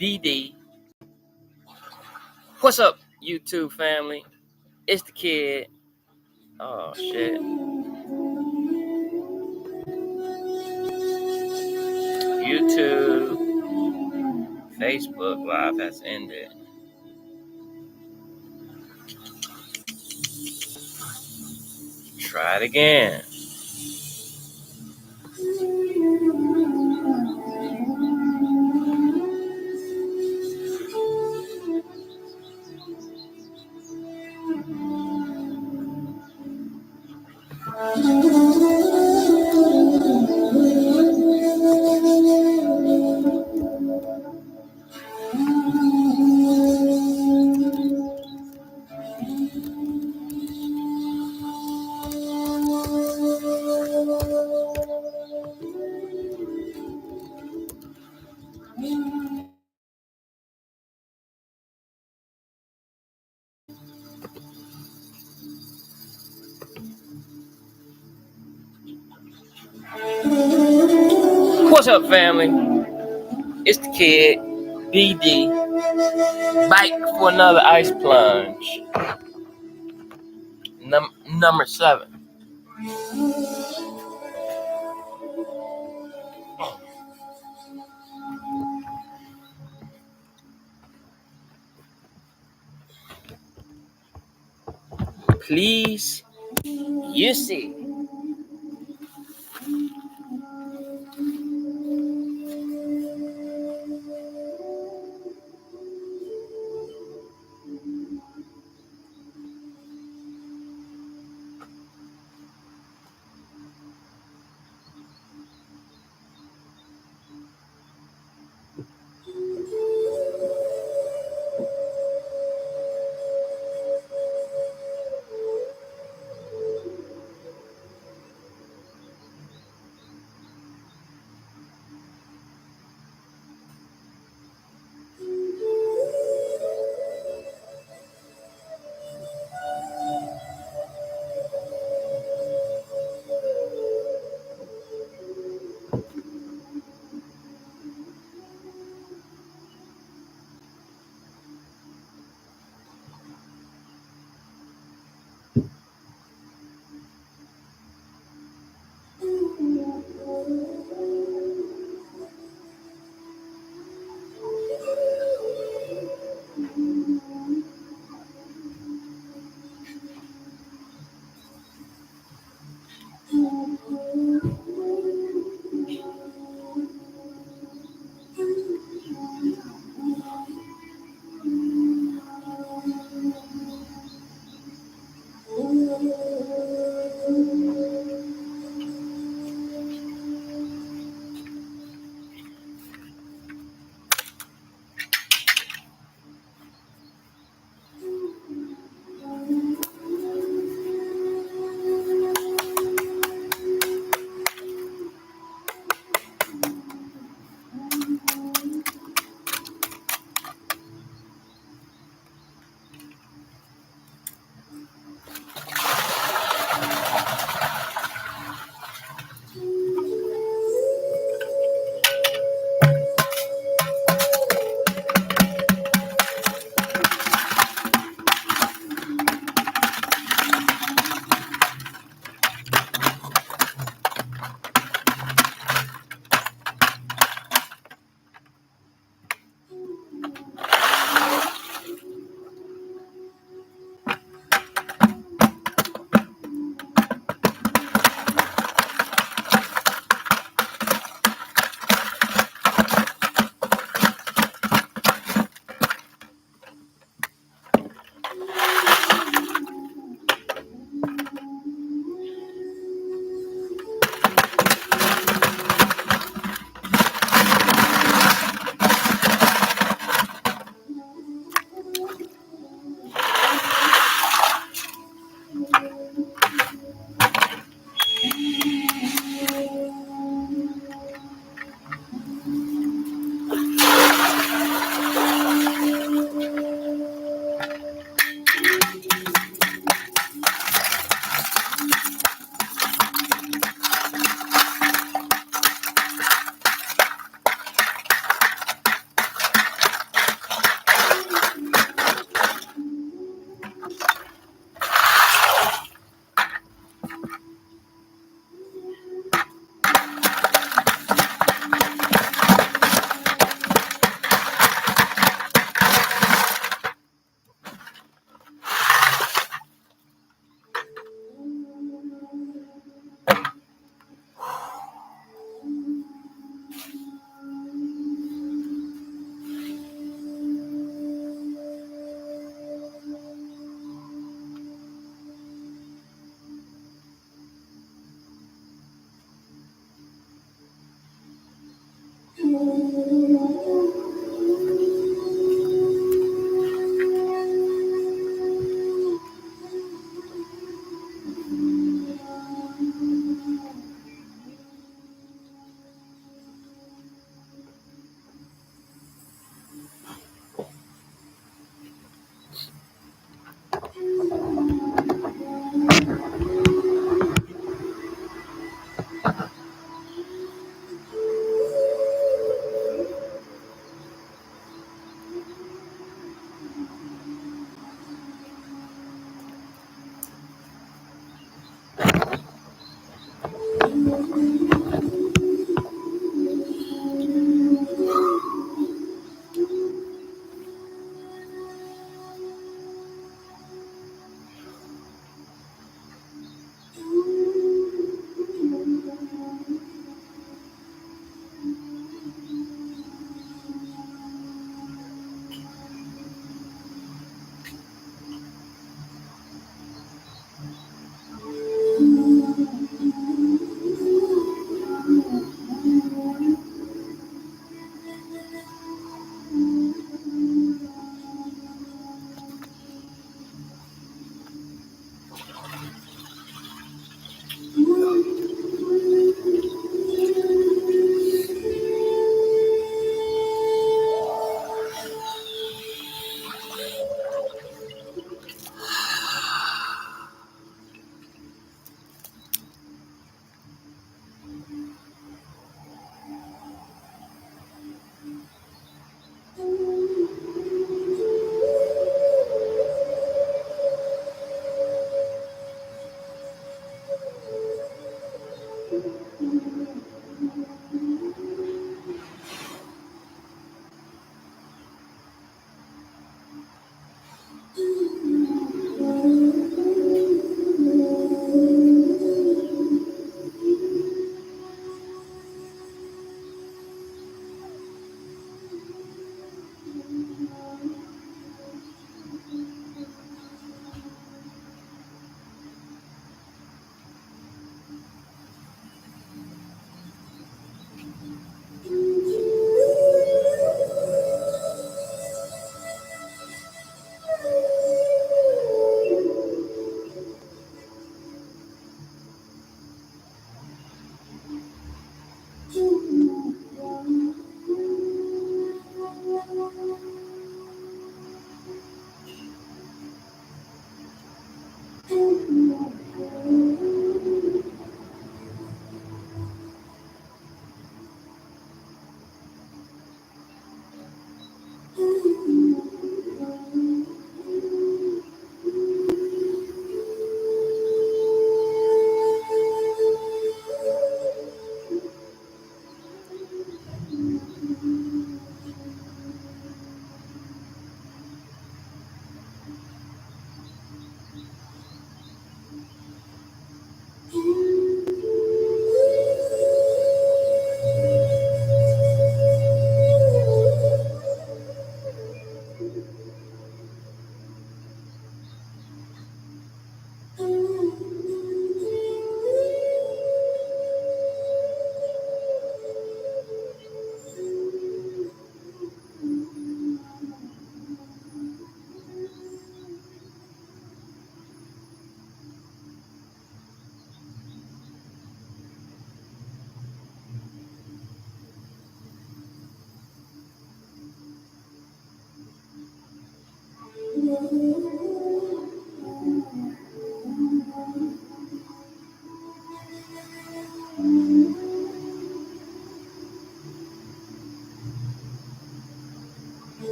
BD. What's up, YouTube family? It's the kid. Oh, shit. YouTube, Facebook Live has ended. Try it again. What's up, family? It's the kid, BD. Back for another ice plunge. Number 7. Please, you see.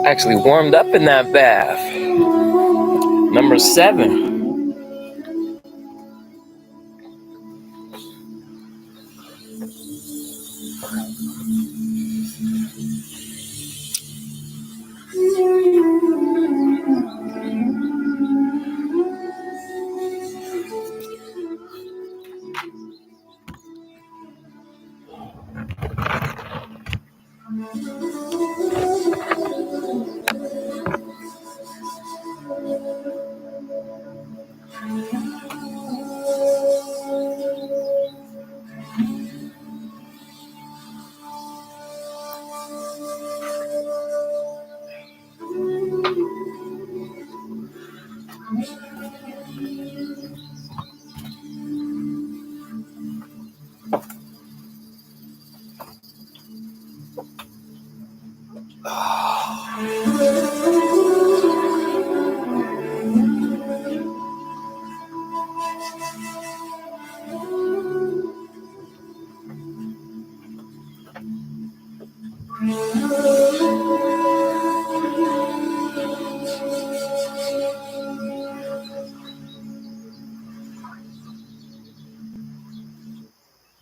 Actually warmed up in that bath. Number 7.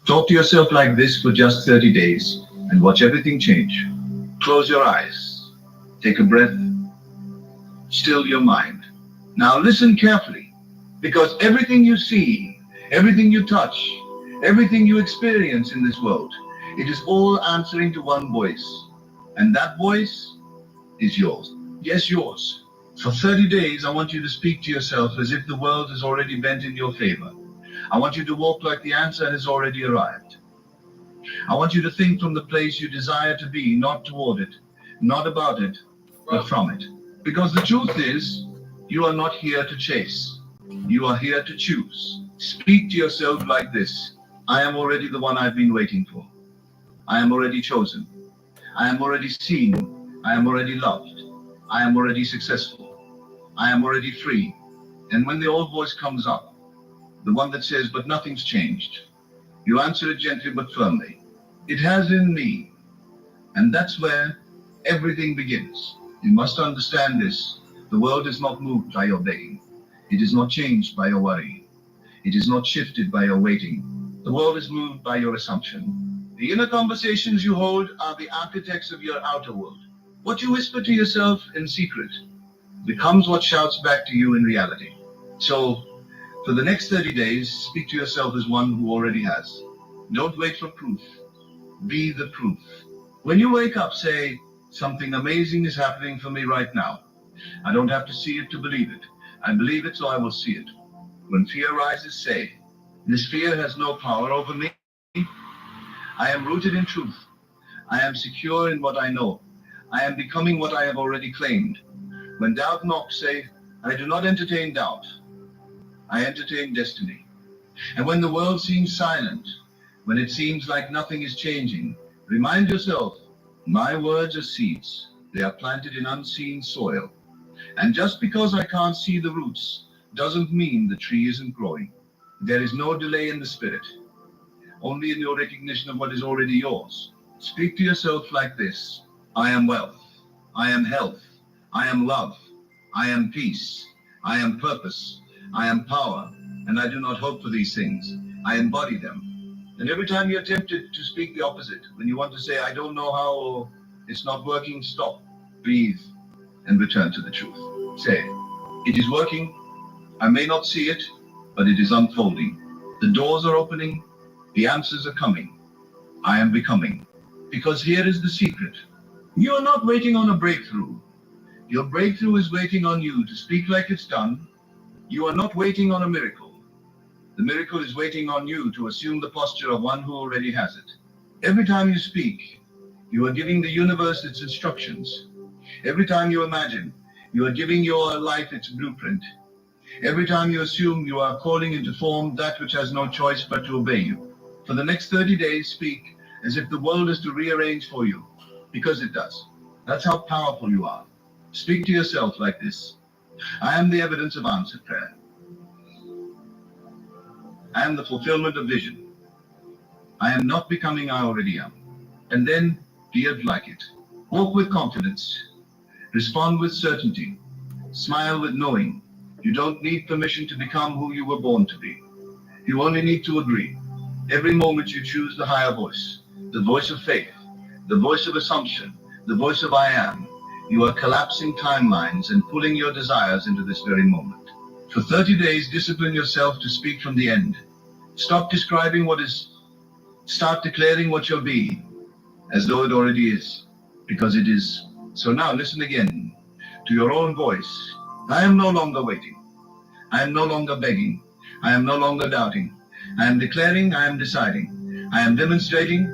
Talk to yourself like this for just 30 days and watch everything change. Close your eyes, take a breath, still your mind. Now listen carefully, because everything you see, everything you touch, everything you experience in this world, it is all answering to one voice. And that voice is yours. Yes, yours. For 30 days, I want you to speak to yourself as if the world is already bent in your favor. I want you to walk like the answer has already arrived. I want you to think from the place you desire to be, not toward it, not about it, but from it. Because the truth is, you are not here to chase. You are here to choose. Speak to yourself like this. I am already the one I've been waiting for. I am already chosen. I am already seen. I am already loved. I am already successful. I am already free. And when the old voice comes up, the one that says, but nothing's changed, you answer it gently but firmly. It has in me. And that's where everything begins. You must understand this. The world is not moved by your begging. It is not changed by your worry. It is not shifted by your waiting. The world is moved by your assumption. The inner conversations you hold are the architects of your outer world. What you whisper to yourself in secret becomes what shouts back to you in reality. So, for the next 30 days, speak to yourself as one who already has. Don't wait for proof. Be the proof. When you wake up, say, something amazing is happening for me right now. I don't have to see it to believe it. I believe it, so I will see it. When fear rises, say, this fear has no power over me. I am rooted in truth. I am secure in what I know. I am becoming what I have already claimed. When doubt knocks, say, I do not entertain doubt. I entertain destiny. And when the world seems silent, when it seems like nothing is changing, remind yourself, my words are seeds. They are planted in unseen soil. And just because I can't see the roots doesn't mean the tree isn't growing. There is no delay in the spirit, only in your recognition of what is already yours. Speak to yourself like this. I am wealth. I am health. I am love. I am peace. I am purpose. I am power. And I do not hope for these things. I embody them. And every time you're tempted to speak the opposite, when you want to say, I don't know how, or it's not working, stop, breathe, and return to the truth. Say, it is working. I may not see it, but it is unfolding. The doors are opening. The answers are coming. I am becoming. Because here is the secret. You are not waiting on a breakthrough. Your breakthrough is waiting on you to speak like it's done. You are not waiting on a miracle. The miracle is waiting on you to assume the posture of one who already has it. Every time you speak, you are giving the universe its instructions. Every time you imagine, you are giving your life its blueprint. Every time you assume, you are calling into form that which has no choice but to obey you. For the next 30 days, speak as if the world is to rearrange for you, because it does. That's how powerful you are. Speak to yourself like this. I am the evidence of answered prayer. I am the fulfillment of vision. I am not becoming, I already am. And then live like it. Walk with confidence. Respond with certainty. Smile with knowing. You don't need permission to become who you were born to be. You only need to agree. Every moment you choose the higher voice, the voice of faith, the voice of assumption, the voice of I am, you are collapsing timelines and pulling your desires into this very moment. For 30 days, discipline yourself to speak from the end. Stop describing what is. Start declaring what you'll be, as though it already is, because it is. So now listen again to your own voice. I am no longer waiting. I am no longer begging. I am no longer doubting. I am declaring, I am deciding. I am demonstrating,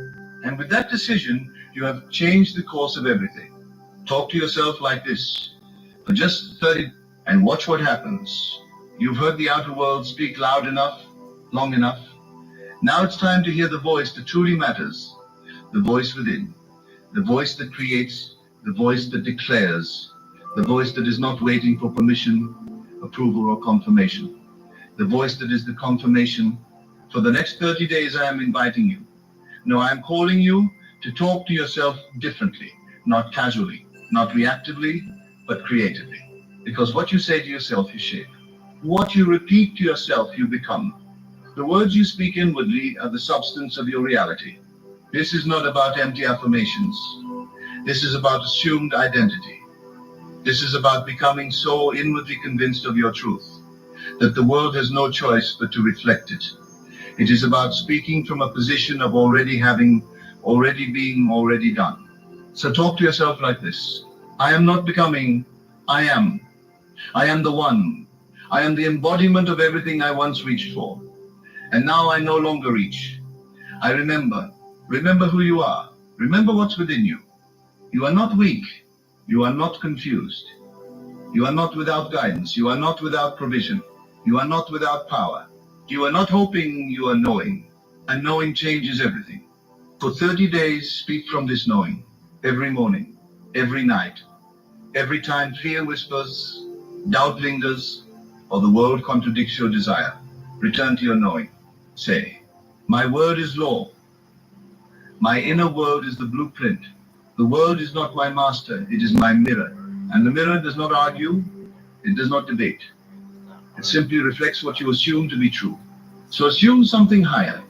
and with that decision, you have changed the course of everything. Talk to yourself like this for just 30 and watch what happens. You've heard the outer world speak loud enough, long enough. Now it's time to hear the voice that truly matters, the voice within, the voice that creates, the voice that declares, the voice that is not waiting for permission, approval, or confirmation, the voice that is the confirmation. For the next 30 days, I am inviting you. No, I am calling you to talk to yourself differently, not casually, not reactively, but creatively. Because what you say to yourself, you shape. What you repeat to yourself, you become. The words you speak inwardly are the substance of your reality. This is not about empty affirmations. This is about assumed identity. This is about becoming so inwardly convinced of your truth that the world has no choice but to reflect it. It is about speaking from a position of already having, already being, already done. So talk to yourself like this. I am not becoming, I am. I am the one. I am the embodiment of everything I once reached for. And now I no longer reach. I remember. Remember who you are. Remember what's within you. You are not weak. You are not confused. You are not without guidance. You are not without provision. You are not without power. You are not hoping, you are knowing. And knowing changes everything. For 30 days, speak from this knowing. Every morning, every night, every time fear whispers, doubt lingers, or the world contradicts your desire, return to your knowing. Say, my word is law. My inner world is the blueprint. The world is not my master, it is my mirror. And the mirror does not argue, it does not debate. It simply reflects what you assume to be true. So assume something higher.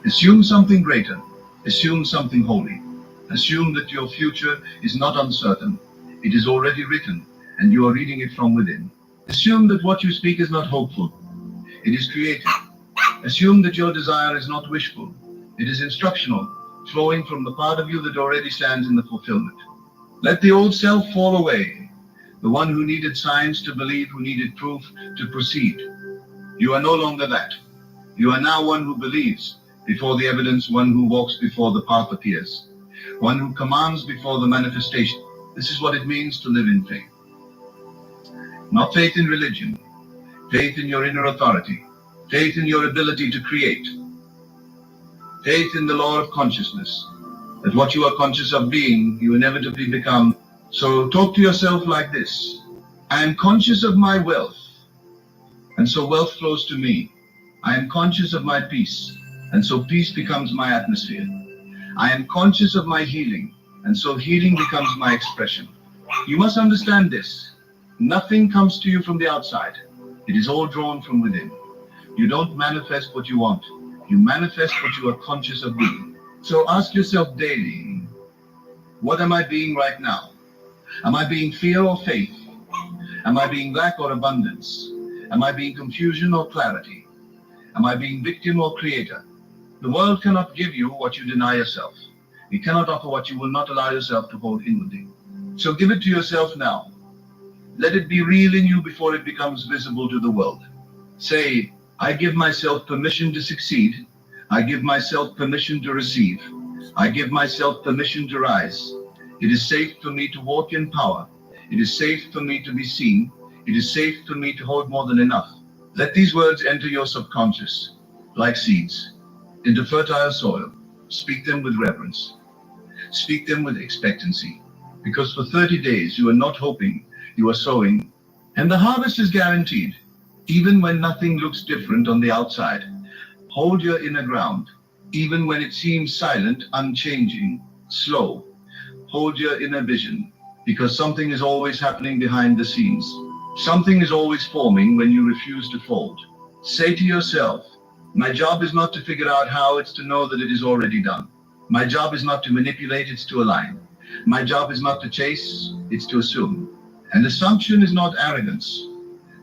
Assume something greater. Assume something holy. Assume that your future is not uncertain. It is already written, and you are reading it from within. Assume that what you speak is not hopeful. It is creative. Assume that your desire is not wishful. It is instructional, flowing from the part of you that already stands in the fulfillment. Let the old self fall away, the one who needed signs to believe, who needed proof to proceed. You are no longer that. You are now one who believes before the evidence, one who walks before the path appears, one who commands before the manifestation. This is what it means to live in faith. Not faith in religion, faith in your inner authority, faith in your ability to create, faith in the law of consciousness, that what you are conscious of being, you inevitably become. So talk to yourself like this. I am conscious of my wealth, and so wealth flows to me. I am conscious of my peace, and so peace becomes my atmosphere. I am conscious of my healing, and so healing becomes my expression. You must understand this. Nothing comes to you from the outside. It is all drawn from within. You don't manifest what you want. You manifest what you are conscious of being. So ask yourself daily, what am I being right now? Am I being fear or faith? Am I being lack or abundance? Am I being confusion or clarity? Am I being victim or creator? The world cannot give you what you deny yourself. It cannot offer what you will not allow yourself to hold inwardly. So give it to yourself now. Let it be real in you before it becomes visible to the world. Say, I give myself permission to succeed. I give myself permission to receive. I give myself permission to rise. It is safe for me to walk in power. It is safe for me to be seen. It is safe for me to hold more than enough. Let these words enter your subconscious, like seeds, into fertile soil. Speak them with reverence. Speak them with expectancy. Because for 30 days you are not hoping, you are sowing, and the harvest is guaranteed. Even when nothing looks different on the outside, hold your inner ground. Even when it seems silent, unchanging, slow, hold your inner vision, because something is always happening behind the scenes. Something is always forming when you refuse to fold. Say to yourself, my job is not to figure out how, it's to know that it is already done. My job is not to manipulate, it's to align. My job is not to chase, it's to assume. And assumption is not arrogance.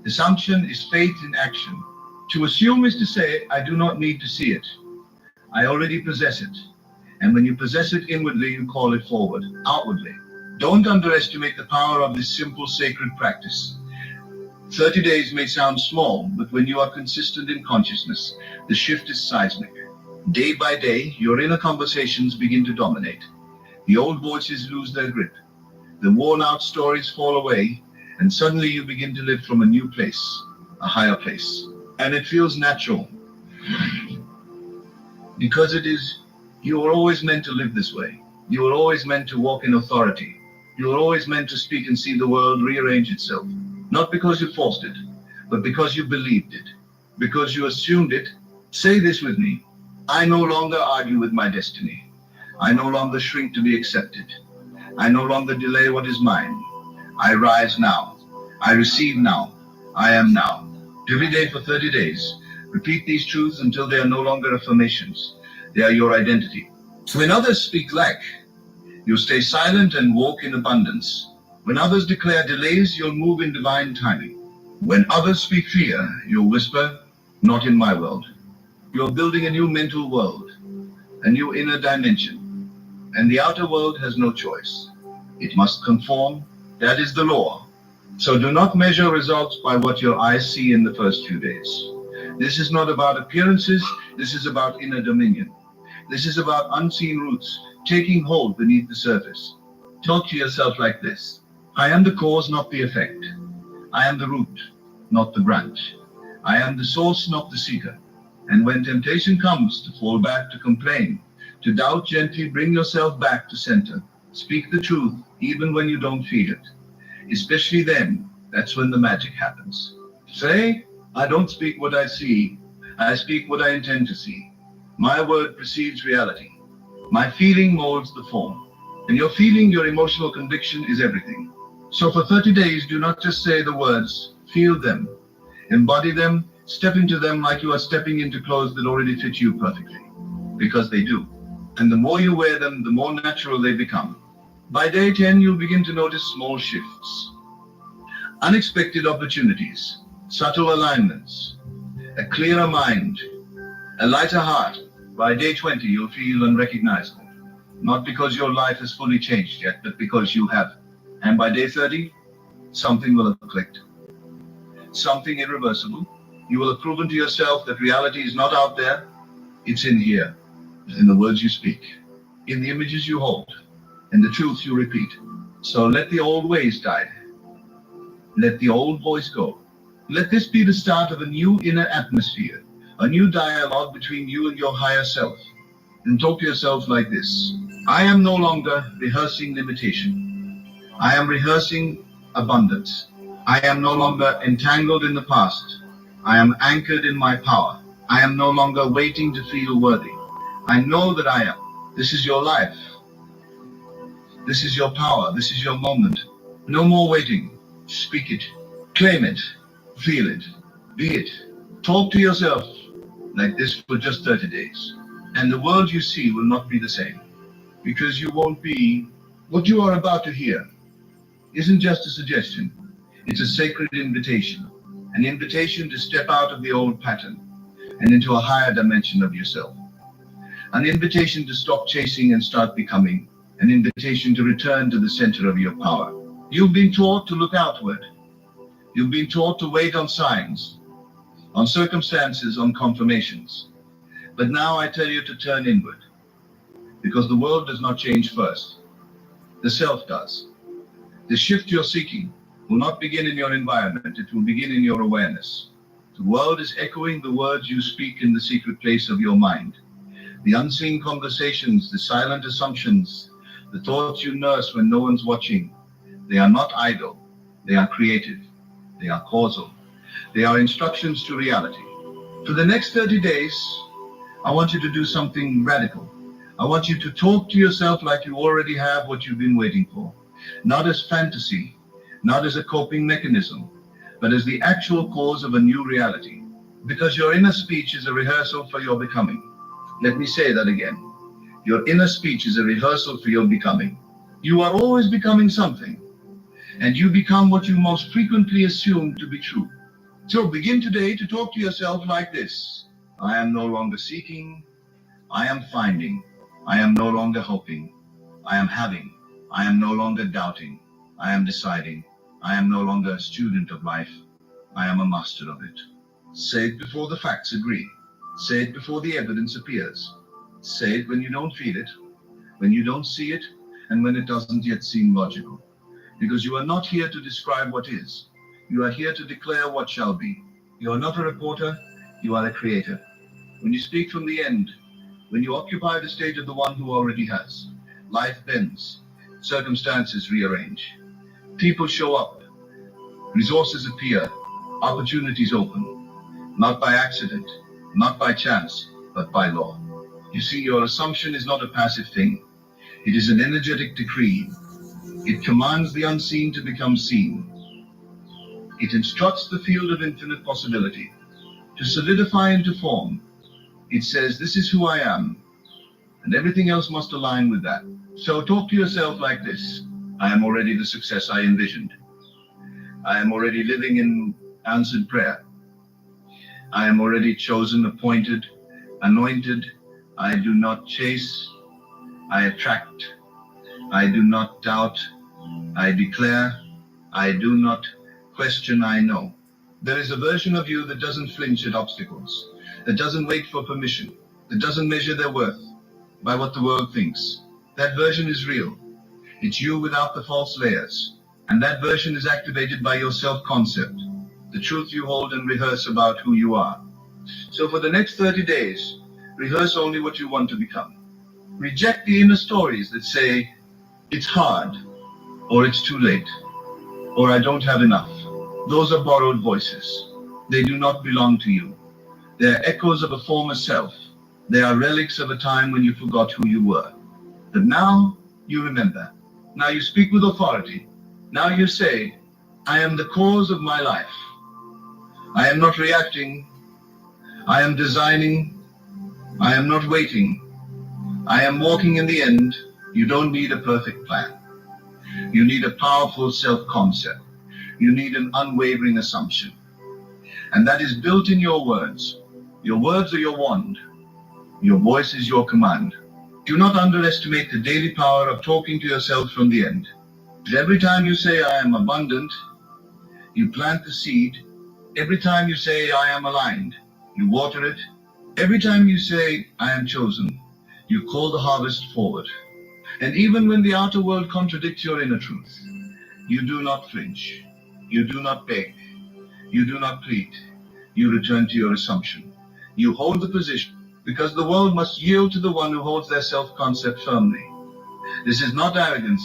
Assumption is faith in action. To assume is to say, I do not need to see it. I already possess it. And when you possess it inwardly, you call it forward, outwardly. Don't underestimate the power of this simple sacred practice. 30 days may sound small, but when you are consistent in consciousness, the shift is seismic. Day by day, your inner conversations begin to dominate. The old voices lose their grip. The worn-out stories fall away, and suddenly you begin to live from a new place, a higher place. And it feels natural. Because it is, you were always meant to live this way. You were always meant to walk in authority. You were always meant to speak and see the world rearrange itself. Not because you forced it, but because you believed it. Because you assumed it. Say this with me. I no longer argue with my destiny. I no longer shrink to be accepted. I no longer delay what is mine. I rise now. I receive now. I am now. Every day for 30 days, repeat these truths until they are no longer affirmations. They are your identity. When others speak lack, you'll stay silent and walk in abundance. When others declare delays, you'll move in divine timing. When others speak fear, you'll whisper, not in my world. You're building a new mental world, a new inner dimension. And the outer world has no choice. It must conform. That is the law. So do not measure results by what your eyes see in the first few days. This is not about appearances. This is about inner dominion. This is about unseen roots taking hold beneath the surface. Talk to yourself like this. I am the cause, not the effect. I am the root. not the branch. I am the source, not the seeker. And when temptation comes to fall back, to complain, to doubt, gently bring yourself back to center. Speak the truth even when you don't feel it. Especially then, that's when the magic happens. Say, I don't speak what I see, I speak what I intend to see. My word precedes reality. My feeling molds the form. And your feeling, your emotional conviction is everything. So for 30 days, do not just say the words, feel them, embody them, step into them like you are stepping into clothes that already fit you perfectly. Because they do. And the more you wear them, the more natural they become. By day 10, you'll begin to notice small shifts, unexpected opportunities, subtle alignments, a clearer mind, a lighter heart. By day 20, you'll feel unrecognizable. Not because your life has fully changed yet, but because you have. And by day 30, something will have clicked. Something irreversible. You will have proven to yourself that reality is not out there, it's in here, in the words you speak, in the images you hold, in the truths you repeat. So let the old ways die. Let the old voice go. Let this be the start of a new inner atmosphere, a new dialogue between you and your higher self. And talk to yourself like this. I am no longer rehearsing limitation. I am rehearsing abundance. I am no longer entangled in the past. I am anchored in my power. I am no longer waiting to feel worthy. I know that I am. This is your life. This is your power. This is your moment. No more waiting. Speak it. Claim it. Feel it. Be it. Talk to yourself like this for just 30 days. And the world you see will not be the same. Because you won't be. What you are about to hear isn't just a suggestion. It's a sacred invitation. An invitation to step out of the old pattern and into a higher dimension of yourself. An invitation to stop chasing and start becoming. An invitation to return to the center of your power. You've been taught to look outward. You've been taught to wait on signs, on circumstances, on confirmations. But now I tell you to turn inward, because the world does not change first. The self does. The shift you're seeking will not begin in your environment, it will begin in your awareness. The world is echoing the words you speak in the secret place of your mind. The unseen conversations, the silent assumptions, the thoughts you nurse when no one's watching, they are not idle, they are creative, they are causal, they are instructions to reality. For the next 30 days, I want you to do something radical. I want you to talk to yourself like you already have what you've been waiting for. Not as fantasy, not as a coping mechanism, but as the actual cause of a new reality. Because your inner speech is a rehearsal for your becoming. Let me say that again. Your inner speech is a rehearsal for your becoming. You are always becoming something, and you become what you most frequently assume to be true. So begin today to talk to yourself like this. I am no longer seeking, I am finding. I am no longer hoping, I am having. I am no longer doubting, I am deciding. I am no longer a student of life, I am a master of it. Say it before the facts agree. Say it before the evidence appears. Say it when you don't feel it, when you don't see it, and when it doesn't yet seem logical. Because you are not here to describe what is. You are here to declare what shall be. You are not a reporter, you are a creator. When you speak from the end, when you occupy the stage of the one who already has, life bends, circumstances rearrange. People show up, resources appear, opportunities open, not by accident, not by chance, but by law. You see, your assumption is not a passive thing. It is an energetic decree. It commands the unseen to become seen. It instructs the field of infinite possibility to solidify into form. It says, this is who I am, and everything else must align with that. So talk to yourself like this. I am already the success I envisioned. I am already living in answered prayer. I am already chosen, appointed, anointed. I do not chase, I attract. I do not doubt, I declare. I do not question, I know. There is a version of you that doesn't flinch at obstacles, that doesn't wait for permission, that doesn't measure their worth by what the world thinks. That version is real. It's you without the false layers. And that version is activated by your self-concept. the truth you hold and rehearse about who you are. So for the next 30 days, rehearse only what you want to become. Reject the inner stories that say, it's hard, or it's too late, or I don't have enough. Those are borrowed voices. They do not belong to you. They are echoes of a former self. They are relics of a time when you forgot who you were. But now you remember. Now you speak with authority. Now you say, I am the cause of my life. I am not reacting. I am designing. I am not waiting. I am walking in the end. You don't need a perfect plan. You need a powerful self-concept. You need an unwavering assumption. And that is built in your words. Your words are your wand. Your voice is your command. Do not underestimate the daily power of talking to yourself from the end. Every time you say, I am abundant, you plant the seed. Every time you say, I am aligned, you water it. Every time you say, I am chosen, you call the harvest forward. And even when the outer world contradicts your inner truth, you do not flinch. You do not beg. You do not plead. You return to your assumption. You hold the position because the world must yield to the one who holds their self-concept firmly. This is not arrogance.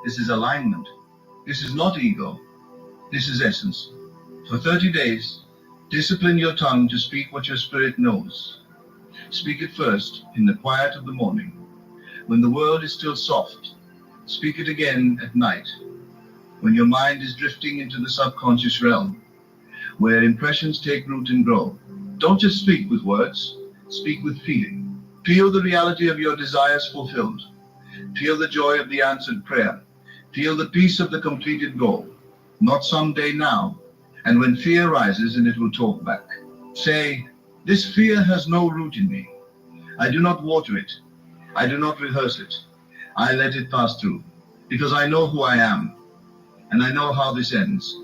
This is alignment. This is not ego. This is essence. For 30 days, discipline your tongue to speak what your spirit knows. Speak it first in the quiet of the morning. When the world is still soft, speak it again at night. When your mind is drifting into the subconscious realm, where impressions take root and grow. Don't just speak with words, speak with feeling. Feel the reality of your desires fulfilled. Feel the joy of the answered prayer. Feel the peace of the completed goal. Not someday, now. And when fear rises, and it will talk back. Say, this fear has no root in me. I do not water it. I do not rehearse it. I let it pass through. Because I know who I am. And I know how this ends.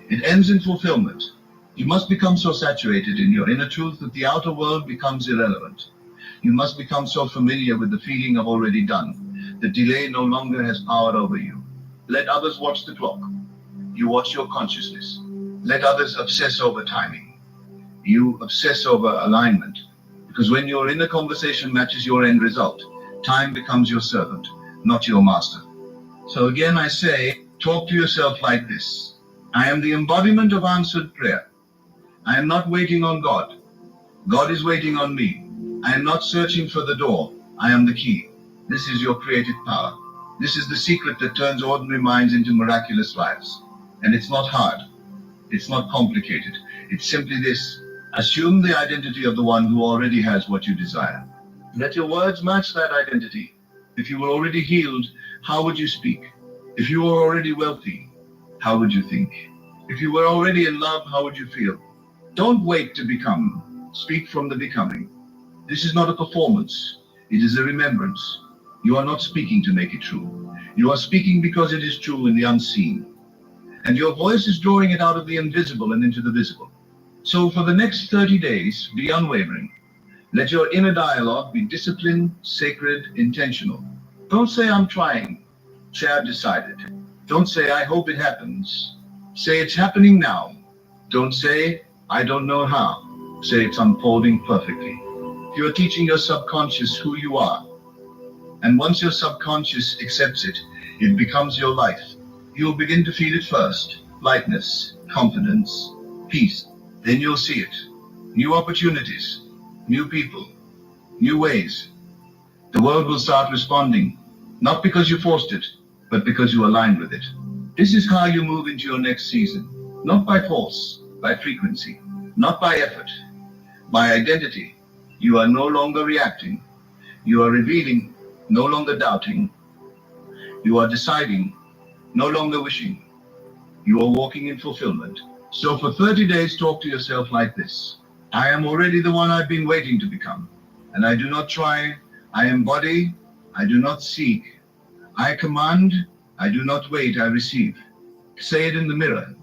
It ends in fulfillment. You must become so saturated in your inner truth that the outer world becomes irrelevant. You must become so familiar with the feeling of already done that delay no longer has power over you. Let others watch the clock. You watch your consciousness. Let others obsess over timing. You obsess over alignment. Because when your inner conversation matches your end result, time becomes your servant, not your master. So again I say, talk to yourself like this. I am the embodiment of answered prayer. I am not waiting on God. God is waiting on me. I am not searching for the door. I am the key. This is your creative power. This is the secret that turns ordinary minds into miraculous lives. And it's not hard. It's not complicated. It's simply this. Assume the identity of the one who already has what you desire. Let your words match that identity. If you were already healed, how would you speak? If you were already wealthy, how would you think? If you were already in love, how would you feel? Don't wait to become. Speak from the becoming. This is not a performance. It is a remembrance. You are not speaking to make it true. You are speaking because it is true in the unseen. And your voice is drawing it out of the invisible and into the visible. So for the next 30 days, be unwavering. Let your inner dialogue be disciplined, sacred, intentional. Don't say, I'm trying. Say, I've decided. Don't say, I hope it happens. Say, it's happening now. Don't say, I don't know how. Say, it's unfolding perfectly. You are teaching your subconscious who you are. And once your subconscious accepts it, it becomes your life. You'll begin to feel it first. Lightness, confidence, peace. Then you'll see it. New opportunities, new people, new ways. The world will start responding, not because you forced it, but because you aligned with it. This is how you move into your next season. Not by force, by frequency. Not by effort, by identity. You are no longer reacting. You are revealing, no longer doubting. You are deciding, no longer wishing. You are walking in fulfillment. So for 30 days, talk to yourself like this. I am already the one I've been waiting to become. And I do not try. I embody. I do not seek. I command. I do not wait. I receive. Say it in the mirror.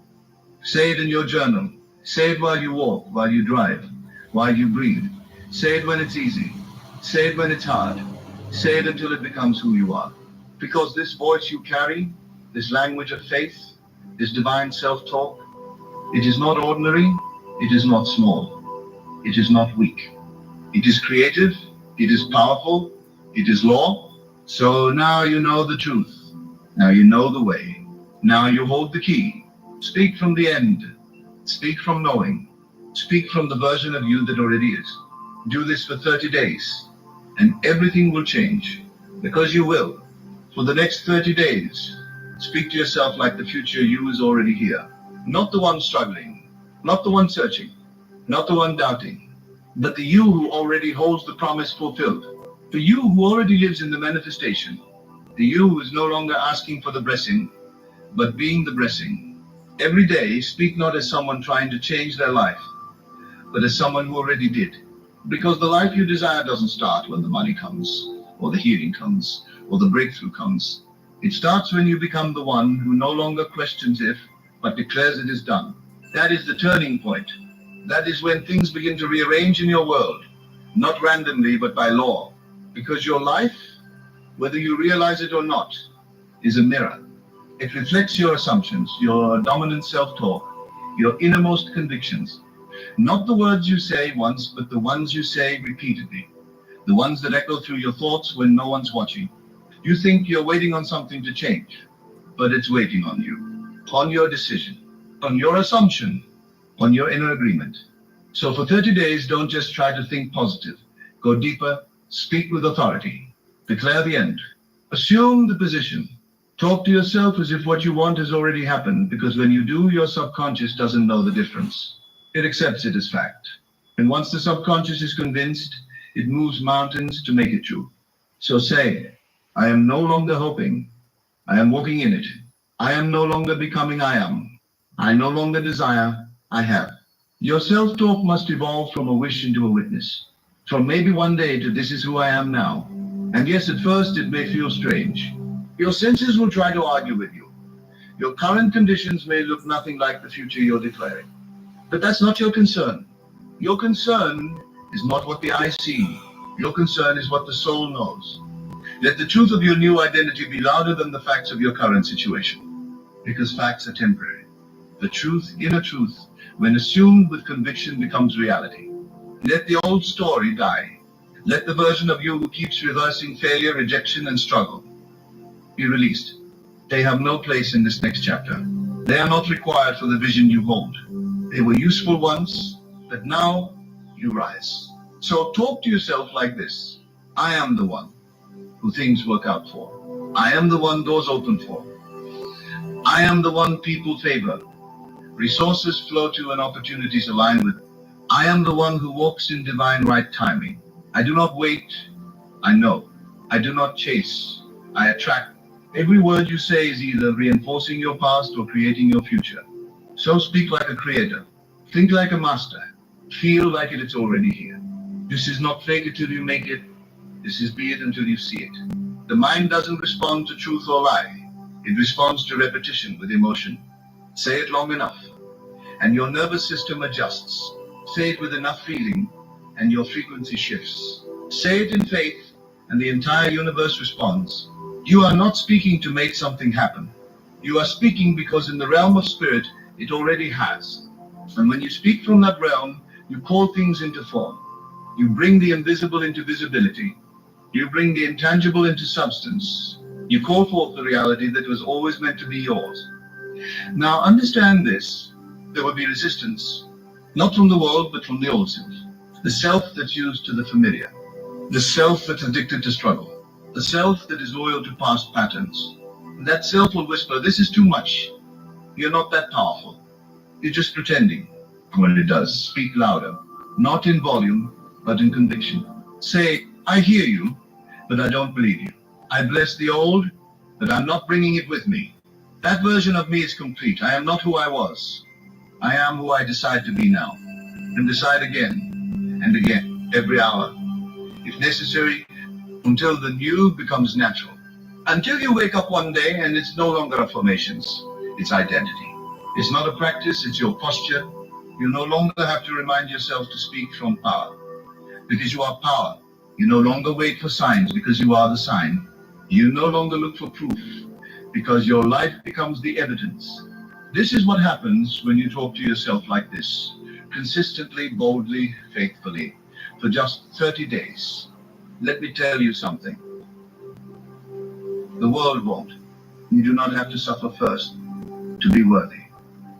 Say it in your journal. Say it while you walk, while you drive, while you breathe. Say it when it's easy. Say it when it's hard. Say it until it becomes who you are. Because this voice you carry, this language of faith, this divine self-talk, It is not ordinary, it is not small, it is not weak. It is creative, it is powerful, it is law. So now you know the truth. Now you know the way. Now you hold the key. Speak from the end. Speak from knowing. Speak from the version of you that already is. Do this for 30 days, and everything will change. Because you will. For the next 30 days, speak to yourself like the future you is already here. Not the one struggling, not the one searching, not the one doubting, but the you who already holds the promise fulfilled. The you who already lives in the manifestation. The you who is no longer asking for the blessing, but being the blessing. Every day, speak not as someone trying to change their life, but as someone who already did. Because the life you desire doesn't start when the money comes, or the healing comes, or the breakthrough comes. It starts when you become the one who no longer questions if, but declares it is done. That is the turning point. That is when things begin to rearrange in your world, not randomly, but by law. Because your life, whether you realize it or not, is a mirror. It reflects your assumptions, your dominant self-talk, your innermost convictions. Not the words you say once, but the ones you say repeatedly. The ones that echo through your thoughts when no one's watching. You think you're waiting on something to change, but it's waiting on you, on your decision, on your assumption, on your inner agreement. So for 30 days, don't just try to think positive. Go deeper, speak with authority, declare the end, assume the position. Talk to yourself as if what you want has already happened, because when you do, your subconscious doesn't know the difference. It accepts it as fact. And once the subconscious is convinced, it moves mountains to make it true. So say, I am no longer hoping. I am walking in it. I am no longer becoming I am. I no longer desire. I have. Your self-talk must evolve from a wish into a witness. From maybe one day to this is who I am now. And yes, at first it may feel strange. Your senses will try to argue with you. Your current conditions may look nothing like the future you're declaring. But that's not your concern. Your concern is not what the eyes see. Your concern is what the soul knows. Let the truth of your new identity be louder than the facts of your current situation. Because facts are temporary. The truth, inner truth, when assumed with conviction, becomes reality. Let the old story die. Let the version of you who keeps reversing failure, rejection, and struggle be released. They have no place in this next chapter. They are not required for the vision you hold. They were useful once, but now you rise. So talk to yourself like this. I am the one who things work out for. I am the one doors open for. I am the one people favor. Resources flow to and opportunities align with. I am the one who walks in divine right timing. I do not wait, I know. I do not chase, I attract. Every word you say is either reinforcing your past or creating your future. So speak like a creator. Think like a master. Feel like it's already here. This is not fake it till you make it. This is be it until you see it. The mind doesn't respond to truth or lie. It responds to repetition with emotion. Say it long enough, and your nervous system adjusts. Say it with enough feeling, and your frequency shifts. Say it in faith, and the entire universe responds. You are not speaking to make something happen. You are speaking because in the realm of spirit, it already has. And when you speak from that realm, you call things into form. You bring the invisible into visibility. You bring the intangible into substance. You call forth the reality that was always meant to be yours. Now understand this. There will be resistance, not from the world, but from the old self. The self that's used to the familiar. The self that's addicted to struggle. The self that is loyal to past patterns. That self will whisper, this is too much. You're not that powerful. You're just pretending. When it does, speak louder. Not in volume, but in conviction. Say, I hear you, but I don't believe you. I bless the old, but I'm not bringing it with me. That version of me is complete. I am not who I was. I am who I decide to be now. And decide again and again, every hour, if necessary, until the new becomes natural. Until you wake up one day and it's no longer affirmations, it's identity. It's not a practice, it's your posture. You no longer have to remind yourself to speak from power, because you are power. You no longer wait for signs, because you are the sign. You no longer look for proof, because your life becomes the evidence. This is what happens when you talk to yourself like this, consistently, boldly, faithfully, for just 30 days. Let me tell you something. The world won't. You do not have to suffer first to be worthy.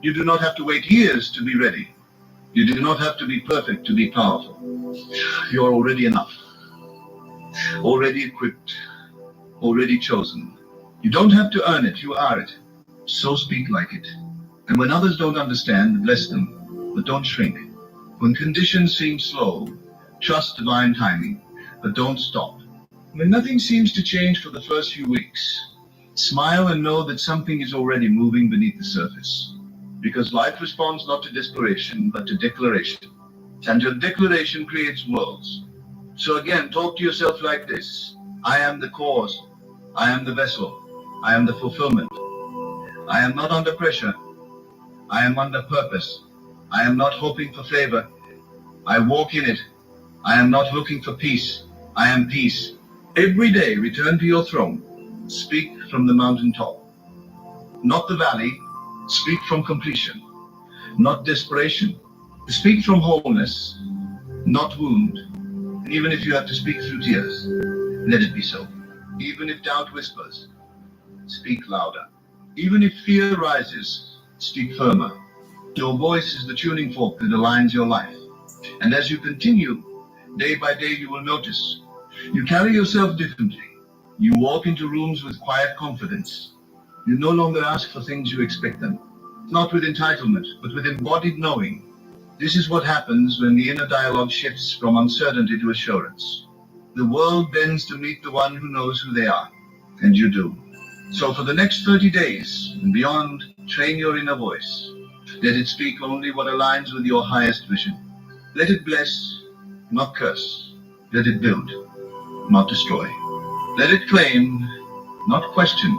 You do not have to wait years to be ready. You do not have to be perfect to be powerful. You're already enough, already equipped, already chosen. You don't have to earn it, you are it. So speak like it. And when others don't understand, bless them, but don't shrink. When conditions seem slow, trust divine timing, but don't stop. When nothing seems to change for the first few weeks, smile and know that something is already moving beneath the surface. Because life responds not to desperation, but to declaration. And your declaration creates worlds. So again, talk to yourself like this. I am the cause. I am the vessel. I am the fulfillment. I am not under pressure. I am under purpose. I am not hoping for favor. I walk in it. I am not looking for peace. I am peace. Every day, return to your throne. Speak from the mountaintop. Not the valley. Speak from completion. Not desperation. Speak from wholeness. Not wound. And even if you have to speak through tears, let it be so. Even if doubt whispers, speak louder. Even if fear rises, speak firmer. Your voice is the tuning fork that aligns your life. And as you continue, day by day, you will notice you carry yourself differently. You walk into rooms with quiet confidence. You no longer ask for things you expect them. Not with entitlement, but with embodied knowing. This is what happens when the inner dialogue shifts from uncertainty to assurance. The world bends to meet the one who knows who they are, and you do. So for the next 30 days and beyond, train your inner voice. Let it speak only what aligns with your highest vision. Let it bless, not curse. Let it build, not destroy. Let it claim, not question.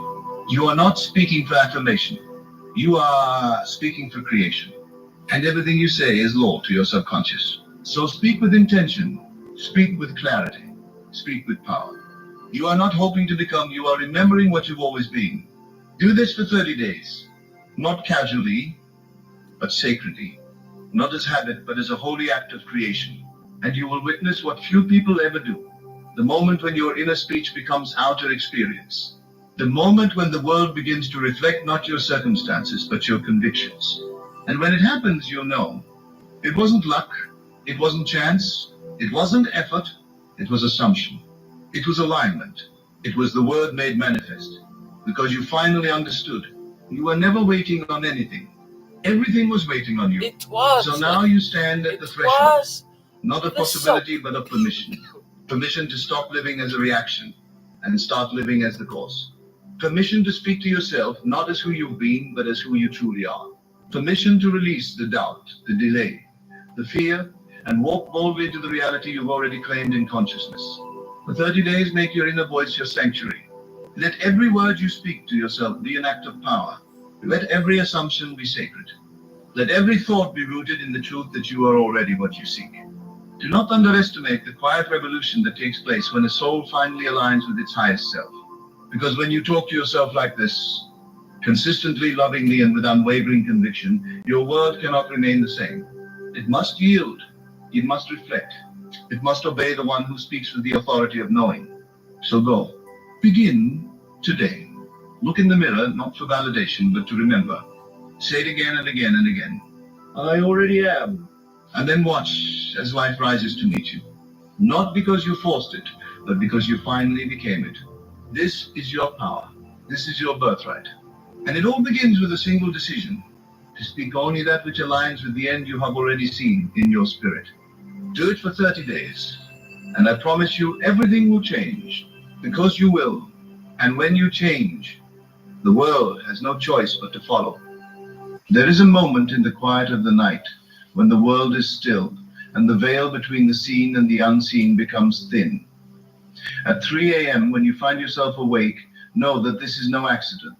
You are not speaking for affirmation. You are speaking for creation. And everything you say is law to your subconscious. So speak with intention. Speak with clarity. Speak with power. You are not hoping to become, you are remembering what you've always been. Do this for 30 days. Not casually, but sacredly. Not as habit, but as a holy act of creation. And you will witness what few people ever do. The moment when your inner speech becomes outer experience. The moment when the world begins to reflect not your circumstances, but your convictions. And when it happens, you'll know. It wasn't luck. It wasn't chance. It wasn't effort. It was assumption. It was alignment. It was the word made manifest. Because you finally understood. You were never waiting on anything. Everything was waiting on you. It was. So now you stand at the threshold. Was. Not a possibility, but a permission. Permission to stop living as a reaction and start living as the cause. Permission to speak to yourself not as who you've been, but as who you truly are. Permission to release the doubt, the delay, the fear, and walk boldly into the reality you've already claimed in consciousness. For 30 days, make your inner voice your sanctuary. Let every word you speak to yourself be an act of power. Let every assumption be sacred. Let every thought be rooted in the truth that you are already what you seek. Do not underestimate the quiet revolution that takes place when a soul finally aligns with its highest self. Because when you talk to yourself like this, consistently, lovingly, and with unwavering conviction, your world cannot remain the same. It must yield. It must reflect. It must obey the one who speaks with the authority of knowing. So go. Begin today. Look in the mirror, not for validation, but to remember. Say it again and again and again. I already am. And then watch as life rises to meet you. Not because you forced it, but because you finally became it. This is your power. This is your birthright. And it all begins with a single decision, to speak only that which aligns with the end you have already seen in your spirit. Do it for 30 days, and I promise you everything will change, because you will. And when you change, the world has no choice but to follow. There is a moment in the quiet of the night when the world is still, and the veil between the seen and the unseen becomes thin. At 3 a.m., when you find yourself awake, know that this is no accident.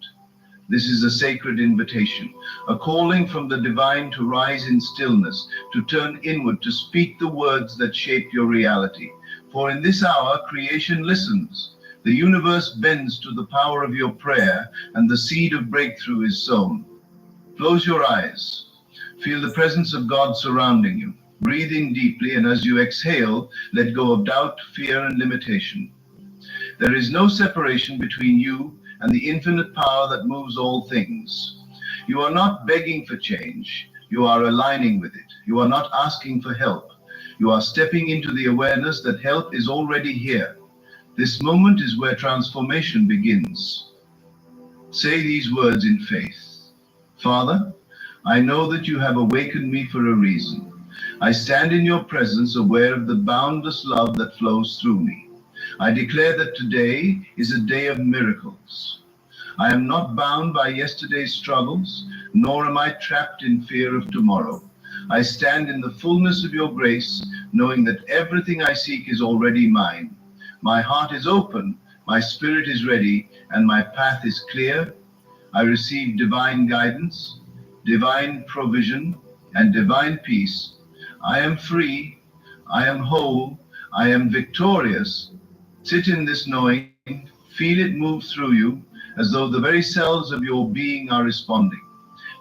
This is a sacred invitation, a calling from the divine to rise in stillness, to turn inward, to speak the words that shape your reality. For in this hour, creation listens. The universe bends to the power of your prayer, and the seed of breakthrough is sown. Close your eyes. Feel the presence of God surrounding you. Breathe in deeply, and as you exhale, let go of doubt, fear, and limitation. There is no separation between you and the infinite power that moves all things. You are not begging for change. You are aligning with it. You are not asking for help. You are stepping into the awareness that help is already here. This moment is where transformation begins. Say these words in faith. Father, I know that you have awakened me for a reason. I stand in your presence aware of the boundless love that flows through me. I declare that today is a day of miracles. I am not bound by yesterday's struggles, nor am I trapped in fear of tomorrow. I stand in the fullness of your grace, knowing that everything I seek is already mine. My heart is open, my spirit is ready, and my path is clear. I receive divine guidance, divine provision, and divine peace. I am free, I am whole, I am victorious. Sit in this knowing, feel it move through you, as though the very cells of your being are responding.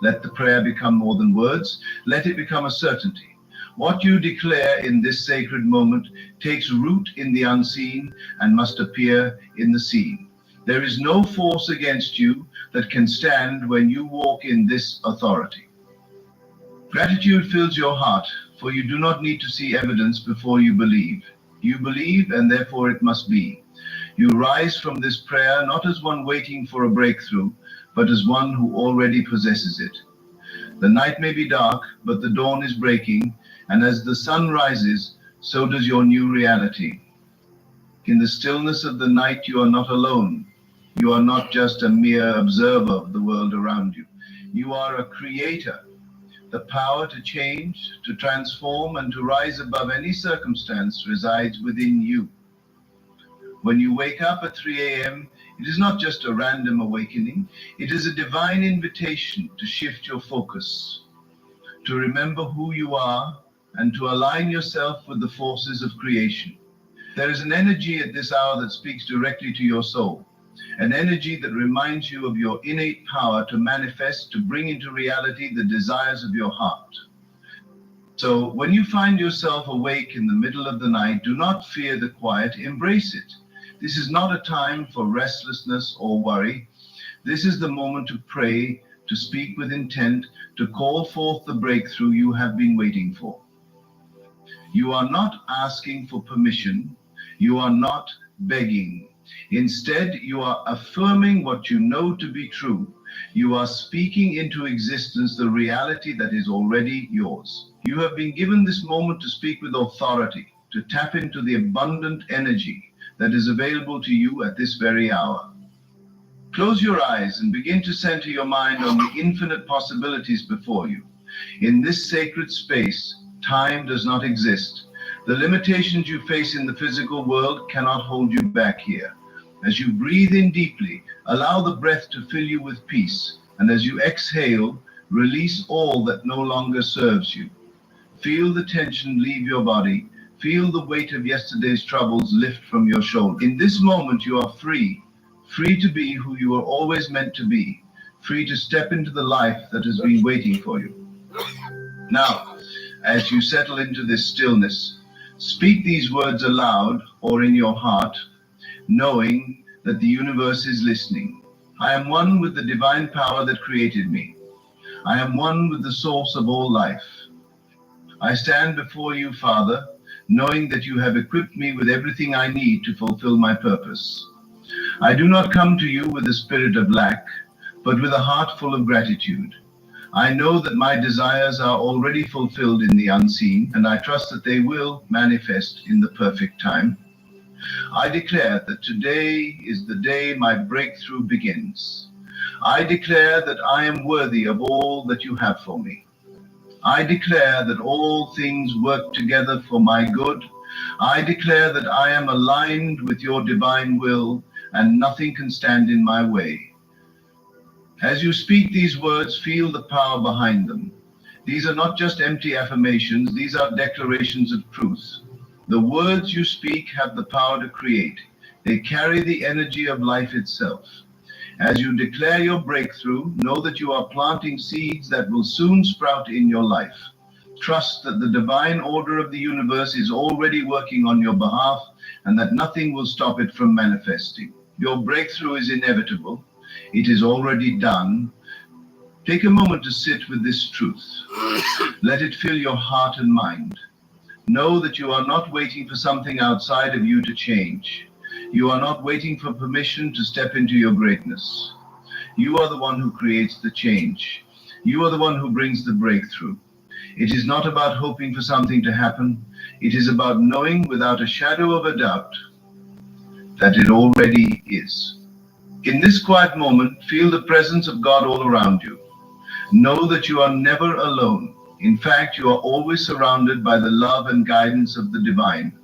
Let the prayer become more than words, let it become a certainty. What you declare in this sacred moment takes root in the unseen and must appear in the seen. There is no force against you that can stand when you walk in this authority. Gratitude fills your heart, for you do not need to see evidence before you believe. You believe, and therefore it must be. You rise from this prayer not as one waiting for a breakthrough, but as one who already possesses it. The night may be dark, but the dawn is breaking, and as the sun rises, so does your new reality. In the stillness of the night, you are not alone. You are not just a mere observer of the world around you. You are a creator. The power to change, to transform, and to rise above any circumstance resides within you. When you wake up at 3 a.m., it is not just a random awakening, it is a divine invitation to shift your focus, to remember who you are, and to align yourself with the forces of creation. There is an energy at this hour that speaks directly to your soul, an energy that reminds you of your innate power to manifest, to bring into reality the desires of your heart. So when you find yourself awake in the middle of the night, do not fear the quiet, embrace it. This is not a time for restlessness or worry. This is the moment to pray, to speak with intent, to call forth the breakthrough you have been waiting for. You are not asking for permission. You are not begging. Instead, you are affirming what you know to be true. You are speaking into existence the reality that is already yours. You have been given this moment to speak with authority, to tap into the abundant energy that is available to you at this very hour. Close your eyes and begin to center your mind on the infinite possibilities before you. In this sacred space, time does not exist. The limitations you face in the physical world cannot hold you back here. As you breathe in deeply, allow the breath to fill you with peace, and as you exhale, release all that no longer serves you. Feel the tension leave your body. Feel the weight of yesterday's troubles lift from your shoulder. In this moment, you are free, free to be who you were always meant to be, free to step into the life that has been waiting for you. Now, as you settle into this stillness, speak these words aloud or in your heart, knowing that the universe is listening. I am one with the divine power that created me. I am one with the source of all life. I stand before you, Father, knowing that you have equipped me with everything I need to fulfill my purpose. I do not come to you with a spirit of lack, but with a heart full of gratitude. I know that my desires are already fulfilled in the unseen, and I trust that they will manifest in the perfect time. I declare that today is the day my breakthrough begins. I declare that I am worthy of all that you have for me. I declare that all things work together for my good. I declare that I am aligned with your divine will, and nothing can stand in my way. As you speak these words, feel the power behind them. These are not just empty affirmations, these are declarations of truth. The words you speak have the power to create. They carry the energy of life itself. As you declare your breakthrough, know that you are planting seeds that will soon sprout in your life. Trust that the divine order of the universe is already working on your behalf and that nothing will stop it from manifesting. Your breakthrough is inevitable. It is already done. Take a moment to sit with this truth. Let it fill your heart and mind. Know that you are not waiting for something outside of you to change. You are not waiting for permission to step into your greatness. You are the one who creates the change. You are the one who brings the breakthrough. It is not about hoping for something to happen. It is about knowing without a shadow of a doubt that it already is. In this quiet moment, feel the presence of God all around you. Know that you are never alone. In fact, you are always surrounded by the love and guidance of the divine.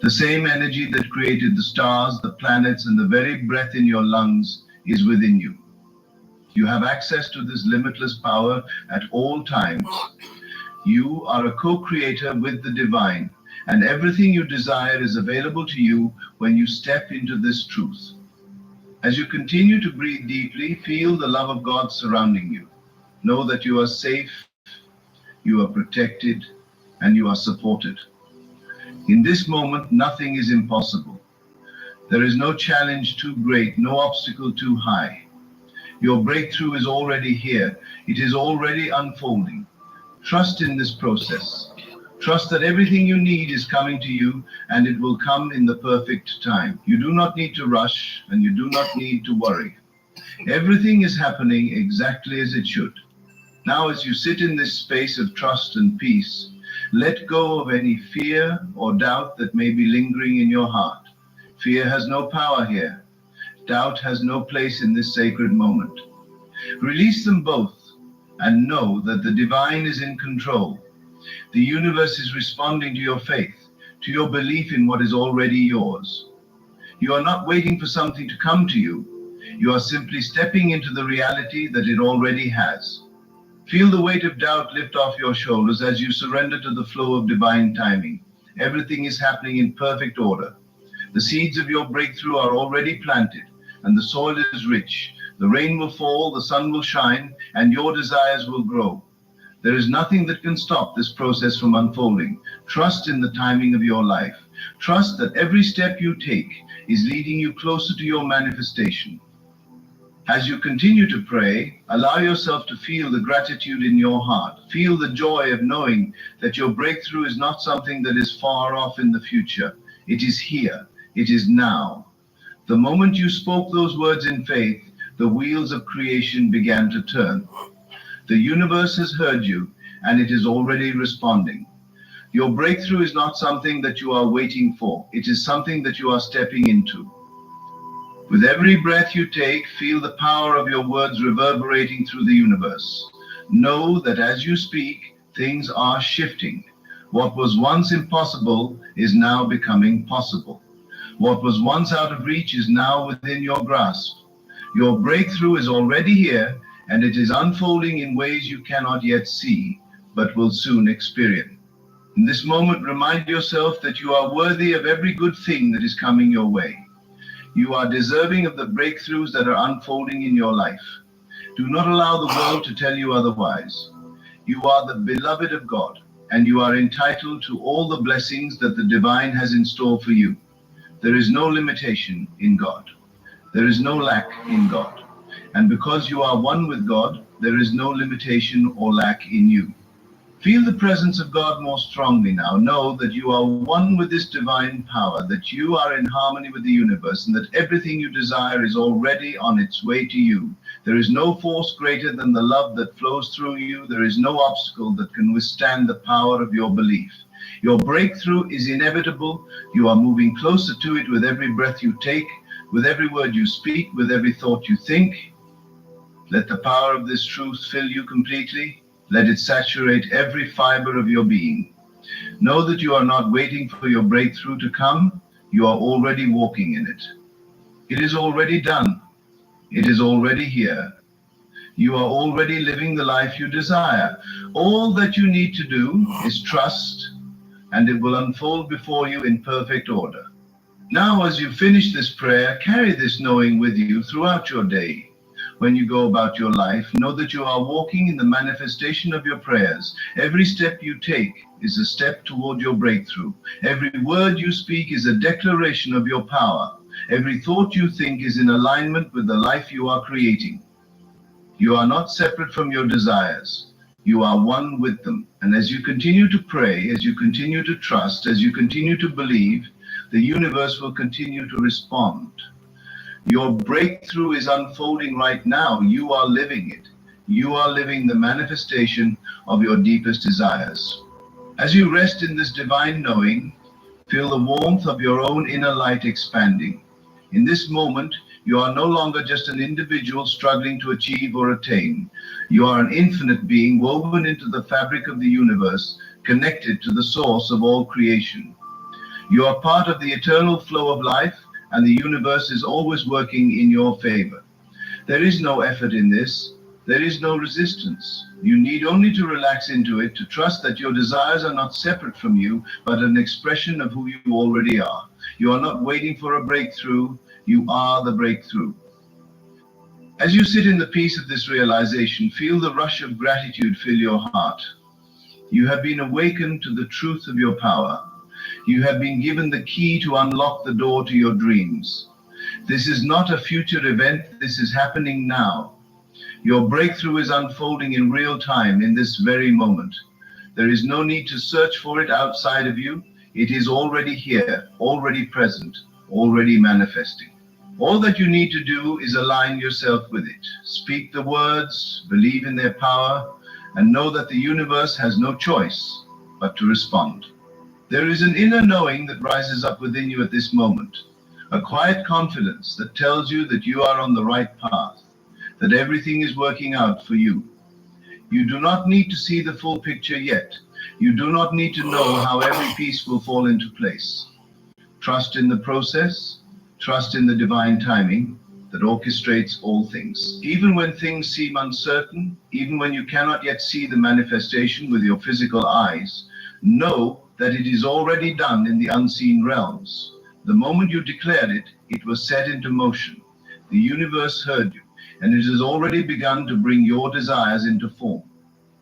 The same energy that created the stars, the planets, and the very breath in your lungs is within you. You have access to this limitless power at all times. You are a co-creator with the divine, and everything you desire is available to you when you step into this truth. As you continue to breathe deeply, feel the love of God surrounding you. Know that you are safe, you are protected, and you are supported. In this moment, nothing is impossible. There is no challenge too great, no obstacle too high. Your breakthrough is already here. It is already unfolding. Trust in this process. Trust that everything you need is coming to you and it will come in the perfect time. You do not need to rush and you do not need to worry. Everything is happening exactly as it should. Now, as you sit in this space of trust and peace, let go of any fear or doubt that may be lingering in your heart. Fear has no power here. Doubt has no place in this sacred moment. Release them both and know that the divine is in control. The universe is responding to your faith, to your belief in what is already yours. You are not waiting for something to come to you. You are simply stepping into the reality that it already has. Feel the weight of doubt lift off your shoulders as you surrender to the flow of divine timing. Everything is happening in perfect order. The seeds of your breakthrough are already planted, and the soil is rich. The rain will fall, the sun will shine, and your desires will grow. There is nothing that can stop this process from unfolding. Trust in the timing of your life. Trust that every step you take is leading you closer to your manifestation. As you continue to pray, allow yourself to feel the gratitude in your heart. Feel the joy of knowing that your breakthrough is not something that is far off in the future. It is here. It is now. The moment you spoke those words in faith, the wheels of creation began to turn. The universe has heard you, and it is already responding. Your breakthrough is not something that you are waiting for. It is something that you are stepping into. With every breath you take, feel the power of your words reverberating through the universe. Know that as you speak, things are shifting. What was once impossible is now becoming possible. What was once out of reach is now within your grasp. Your breakthrough is already here, and it is unfolding in ways you cannot yet see, but will soon experience. In this moment, remind yourself that you are worthy of every good thing that is coming your way. You are deserving of the breakthroughs that are unfolding in your life. Do not allow the world to tell you otherwise. You are the beloved of God, and you are entitled to all the blessings that the divine has in store for you. There is no limitation in God. There is no lack in God. And because you are one with God, there is no limitation or lack in you. Feel the presence of God more strongly now. Know that you are one with this divine power, that you are in harmony with the universe, and that everything you desire is already on its way to you. There is no force greater than the love that flows through you. There is no obstacle that can withstand the power of your belief. Your breakthrough is inevitable. You are moving closer to it with every breath you take, with every word you speak, with every thought you think. Let the power of this truth fill you completely. Let it saturate every fiber of your being. Know that you are not waiting for your breakthrough to come. You are already walking in it. It is already done. It is already here. You are already living the life you desire. All that you need to do is trust, and it will unfold before you in perfect order. Now, as you finish this prayer, carry this knowing with you throughout your day. When you go about your life, know that you are walking in the manifestation of your prayers. Every step you take is a step toward your breakthrough. Every word you speak is a declaration of your power. Every thought you think is in alignment with the life you are creating. You are not separate from your desires. You are one with them. And as you continue to pray, as you continue to trust, as you continue to believe, the universe will continue to respond. Your breakthrough is unfolding right now. You are living it. You are living the manifestation of your deepest desires. As you rest in this divine knowing, feel the warmth of your own inner light expanding. In this moment, you are no longer just an individual struggling to achieve or attain. You are an infinite being woven into the fabric of the universe, connected to the source of all creation. You are part of the eternal flow of life, and the universe is always working in your favor. There is no effort in this. There is no resistance. You need only to relax into it, to trust that your desires are not separate from you, but an expression of who you already are. You are not waiting for a breakthrough. You are the breakthrough. As you sit in the peace of this realization, feel the rush of gratitude fill your heart. You have been awakened to the truth of your power. You have been given the key to unlock the door to your dreams. This is not a future event. This is happening now. Your breakthrough is unfolding in real time in this very moment. There is no need to search for it outside of you. It is already here, already present, already manifesting. All that you need to do is align yourself with it. Speak the words, believe in their power, and know that the universe has no choice but to respond. There is an inner knowing that rises up within you at this moment, a quiet confidence that tells you that you are on the right path, that everything is working out for you. You do not need to see the full picture yet. You do not need to know how every piece will fall into place. Trust in the process, trust in the divine timing that orchestrates all things. Even when things seem uncertain, even when you cannot yet see the manifestation with your physical eyes, know that it is already done in the unseen realms. The moment you declared it, it was set into motion. The universe heard you, and it has already begun to bring your desires into form.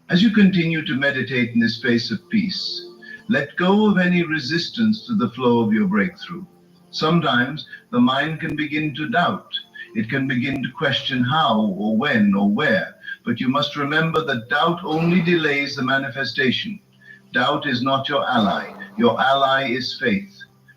As you continue to meditate in this space of peace, let go of any resistance to the flow of your breakthrough. Sometimes the mind can begin to doubt. It can begin to question how or when or where, but you must remember that doubt only delays the manifestation. Doubt is not your ally. Your ally is faith.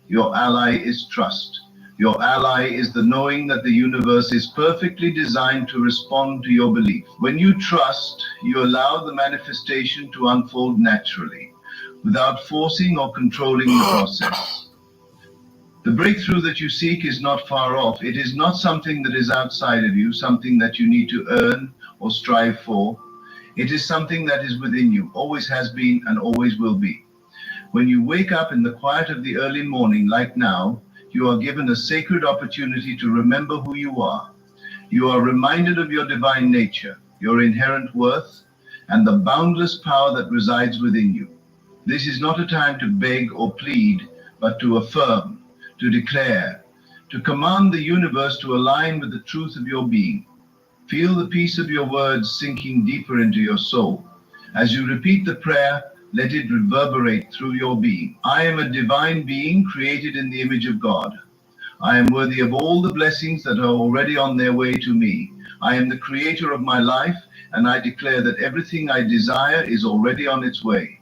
Your ally is trust. Your ally is the knowing that the universe is perfectly designed to respond to your belief. When you trust, you allow the manifestation to unfold naturally, without forcing or controlling the process. The breakthrough that you seek is not far off. It is not something that is outside of you, something that you need to earn or strive for. It is something that is within you, always has been and always will be. When you wake up in the quiet of the early morning, like now, you are given a sacred opportunity to remember who you are. You are reminded of your divine nature, your inherent worth, and the boundless power that resides within you. This is not a time to beg or plead, but to affirm, to declare, to command the universe to align with the truth of your being. Feel the peace of your words sinking deeper into your soul. As you repeat the prayer, let it reverberate through your being. I am a divine being created in the image of God. I am worthy of all the blessings that are already on their way to me. I am the creator of my life, and I declare that everything I desire is already on its way.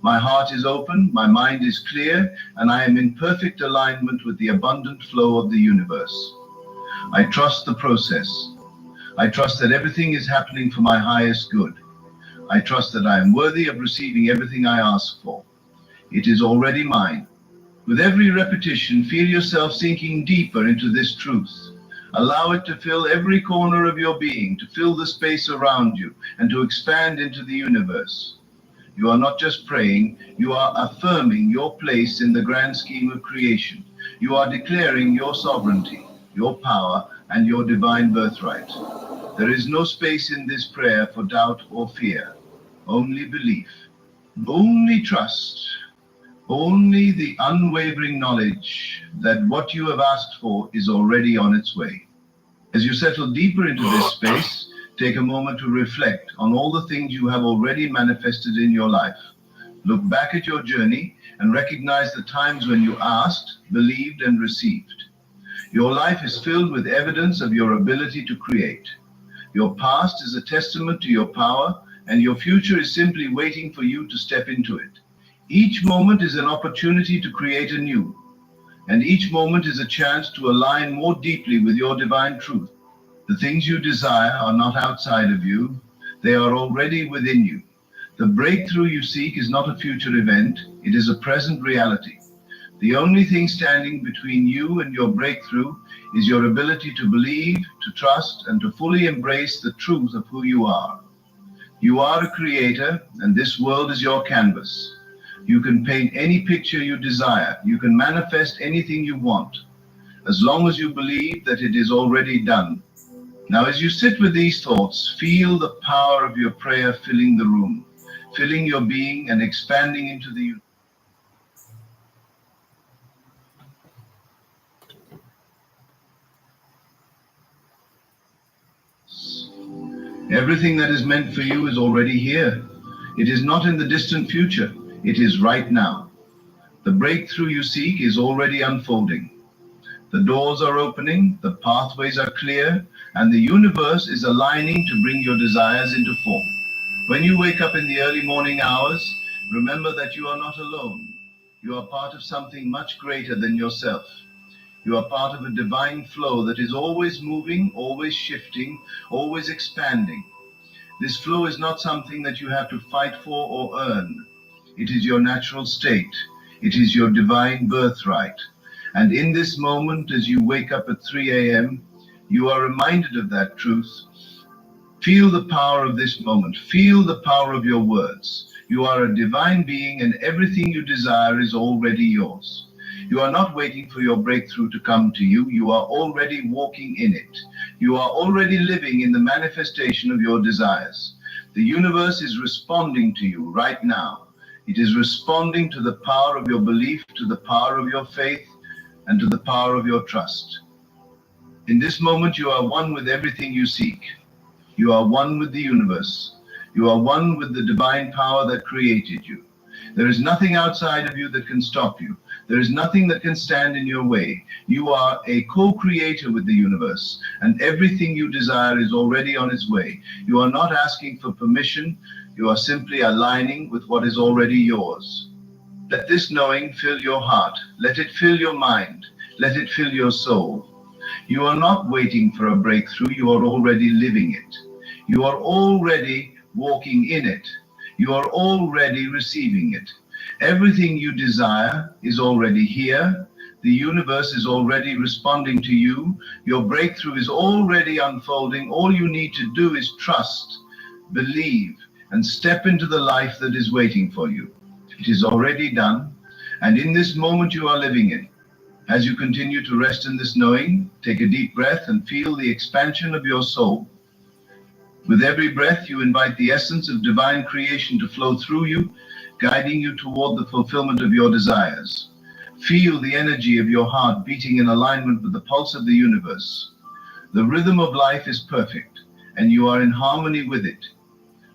My heart is open, my mind is clear, and I am in perfect alignment with the abundant flow of the universe. I trust the process. I trust that everything is happening for my highest good. I trust that I am worthy of receiving everything I ask for. It is already mine. With every repetition, feel yourself sinking deeper into this truth. Allow it to fill every corner of your being, to fill the space around you, and to expand into the universe. You are not just praying, you are affirming your place in the grand scheme of creation. You are declaring your sovereignty, your power, and your divine birthright. There is no space in this prayer for doubt or fear, only belief, only trust, Only the unwavering knowledge that what you have asked for is already on its way. As you settle deeper into this space, take a moment to reflect on all the things you have already manifested in your life. Look back at your journey and recognize the times when you asked, believed, and received. Your life is filled with evidence of your ability to create. Your past is a testament to your power, and your future is simply waiting for you to step into it. Each moment is an opportunity to create anew, and each moment is a chance to align more deeply with your divine truth. The things you desire are not outside of you, they are already within you. The breakthrough you seek is not a future event, it is a present reality. The only thing standing between you and your breakthrough is your ability to believe, to trust, and to fully embrace the truth of who you are. You are a creator, and this world is your canvas. You can paint any picture you desire. You can manifest anything you want, as long as you believe that it is already done. Now, as you sit with these thoughts, feel the power of your prayer filling the room, filling your being and expanding into the universe. Everything that is meant for you is already here. It is not in the distant future. It is right now. The breakthrough you seek is already unfolding. The doors are opening, the pathways are clear, and the universe is aligning to bring your desires into form. When you wake up in the early morning hours, remember that you are not alone. You are part of something much greater than yourself. You are part of a divine flow that is always moving, always shifting, always expanding. This flow is not something that you have to fight for or earn. It is your natural state. It is your divine birthright. And in this moment, as you wake up at 3 a.m., you are reminded of that truth. Feel the power of this moment. Feel the power of your words. You are a divine being, and everything you desire is already yours. You are not waiting for your breakthrough to come to you. You are already walking in it. You are already living in the manifestation of your desires. The universe is responding to you right now. It is responding to the power of your belief, to the power of your faith, and to the power of your trust. In this moment, you are one with everything you seek. You are one with the universe. You are one with the divine power that created you. There is nothing outside of you that can stop you. There is nothing that can stand in your way. You are a co-creator with the universe, and everything you desire is already on its way. You are not asking for permission. You are simply aligning with what is already yours. Let this knowing fill your heart. Let it fill your mind. Let it fill your soul. You are not waiting for a breakthrough. You are already living it. You are already walking in it. You are already receiving it. Everything you desire is already here. The universe is already responding to you. Your breakthrough is already unfolding. All you need to do is trust, believe, and step into the life that is waiting for you. It is already done, and in this moment you are living it. As you continue to rest in this knowing, take a deep breath and feel the expansion of your soul. With every breath, you invite the essence of divine creation to flow through you, guiding you toward the fulfillment of your desires. Feel the energy of your heart beating in alignment with the pulse of the universe. The rhythm of life is perfect, and you are in harmony with it.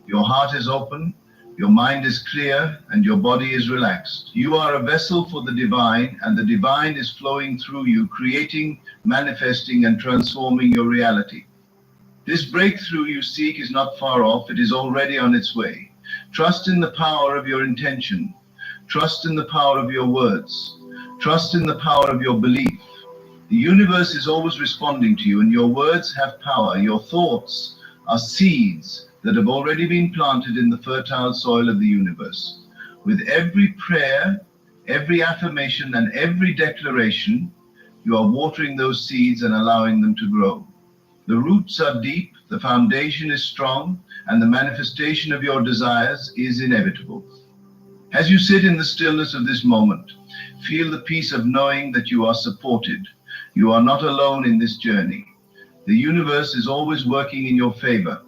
Your heart is open, your mind is clear, and your body is relaxed. You are a vessel for the divine, and the divine is flowing through you, creating, manifesting, and transforming your reality. This breakthrough you seek is not far off, it is already on its way. Trust in the power of your intention. Trust in the power of your words. Trust in the power of your belief. The universe is always responding to you, and your words have power. Your thoughts are seeds that have already been planted in the fertile soil of the universe. With every prayer, every affirmation, and every declaration, you are watering those seeds and allowing them to grow. The roots are deep, the foundation is strong, and the manifestation of your desires is inevitable. As you sit in the stillness of this moment, feel the peace of knowing that you are supported. You are not alone in this journey. The universe is always working in your favor.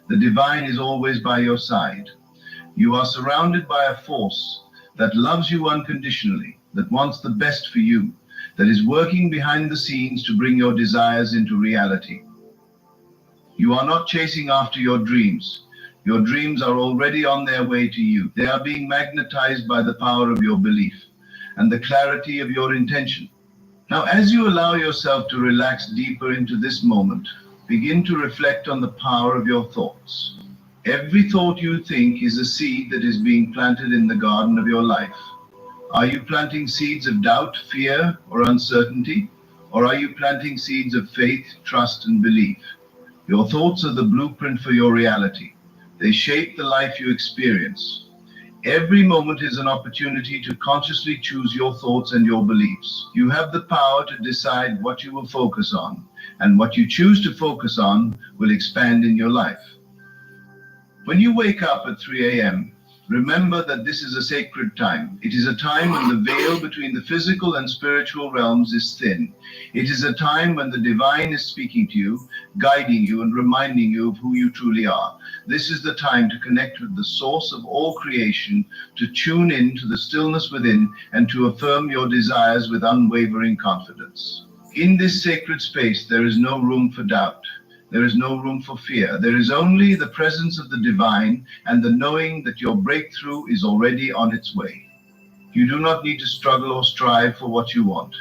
The divine is always by your side. You are surrounded by a force that loves you unconditionally, that wants the best for you, that is working behind the scenes to bring your desires into reality. You are not chasing after your dreams. Your dreams are already on their way to you. They are being magnetized by the power of your belief and the clarity of your intention. Now, as you allow yourself to relax deeper into this moment, begin to reflect on the power of your thoughts. Every thought you think is a seed that is being planted in the garden of your life. Are you planting seeds of doubt, fear, or uncertainty? Or are you planting seeds of faith, trust, and belief? Your thoughts are the blueprint for your reality. They shape the life you experience. Every moment is an opportunity to consciously choose your thoughts and your beliefs. You have the power to decide what you will focus on, and what you choose to focus on will expand in your life. When you wake up at 3 a.m., remember that this is a sacred time. It is a time when the veil between the physical and spiritual realms is thin. It is a time when the divine is speaking to you, guiding you, and reminding you of who you truly are. This is the time to connect with the source of all creation, to tune in to the stillness within, and to affirm your desires with unwavering confidence. In this sacred space, there is no room for doubt. There is no room for fear. There is only the presence of the divine and the knowing that your breakthrough is already on its way. You do not need to struggle or strive for what you want.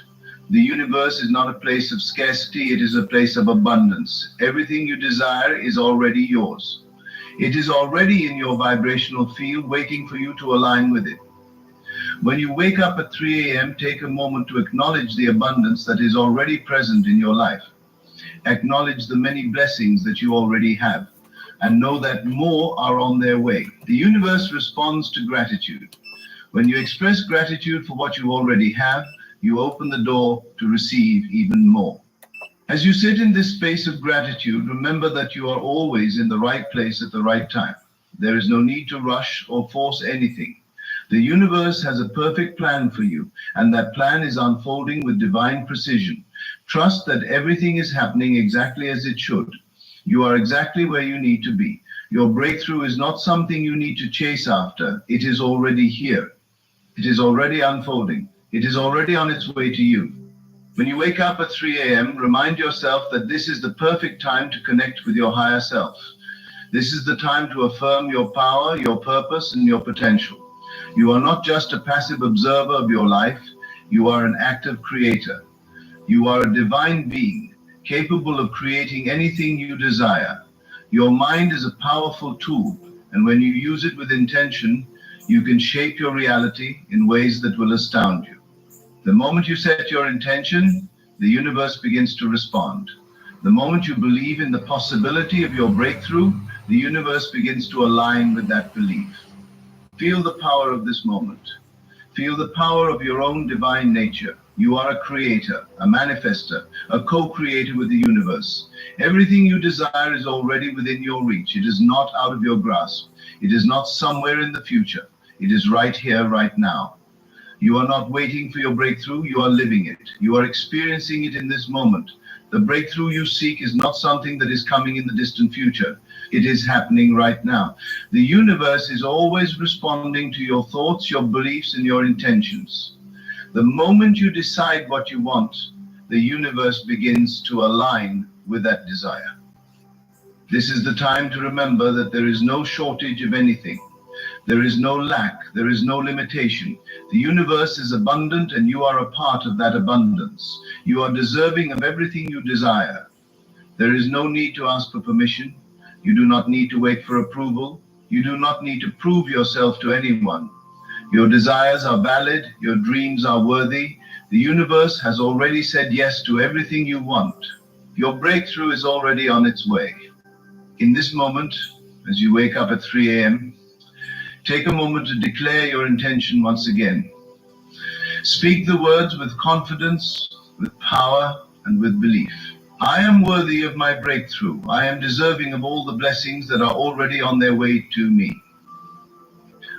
The universe is not a place of scarcity, it is a place of abundance. Everything you desire is already yours. It is already in your vibrational field, waiting for you to align with it. When you wake up at 3 a.m., take a moment to acknowledge the abundance that is already present in your life. Acknowledge the many blessings that you already have, and know that more are on their way. The universe responds to gratitude. When you express gratitude for what you already have, you open the door to receive even more. As you sit in this space of gratitude, remember that you are always in the right place at the right time. There is no need to rush or force anything. The universe has a perfect plan for you, and that plan is unfolding with divine precision. Trust that everything is happening exactly as it should. You are exactly where you need to be. Your breakthrough is not something you need to chase after. It is already here. It is already unfolding. It is already on its way to you. When you wake up at 3 a.m., remind yourself that this is the perfect time to connect with your higher self. This is the time to affirm your power, your purpose, and your potential. You are not just a passive observer of your life. You are an active creator. You are a divine being, capable of creating anything you desire. Your mind is a powerful tool, and when you use it with intention, you can shape your reality in ways that will astound you. The moment you set your intention, the universe begins to respond. The moment you believe in the possibility of your breakthrough, the universe begins to align with that belief. Feel the power of this moment. Feel the power of your own divine nature. You are a creator, a manifester, a co-creator with the universe. Everything you desire is already within your reach. It is not out of your grasp. It is not somewhere in the future. It is right here, right now. You are not waiting for your breakthrough, you are living it. You are experiencing it in this moment. The breakthrough you seek is not something that is coming in the distant future. It is happening right now. The universe is always responding to your thoughts, your beliefs, and your intentions. The moment you decide what you want, the universe begins to align with that desire. This is the time to remember that there is no shortage of anything. There is no lack, there is no limitation. The universe is abundant and you are a part of that abundance. You are deserving of everything you desire. There is no need to ask for permission. You do not need to wait for approval. You do not need to prove yourself to anyone. Your desires are valid, your dreams are worthy. The universe has already said yes to everything you want. Your breakthrough is already on its way. In this moment, as you wake up at 3 a.m., take a moment to declare your intention once again. Speak the words with confidence, with power, and with belief. I am worthy of my breakthrough. I am deserving of all the blessings that are already on their way to me.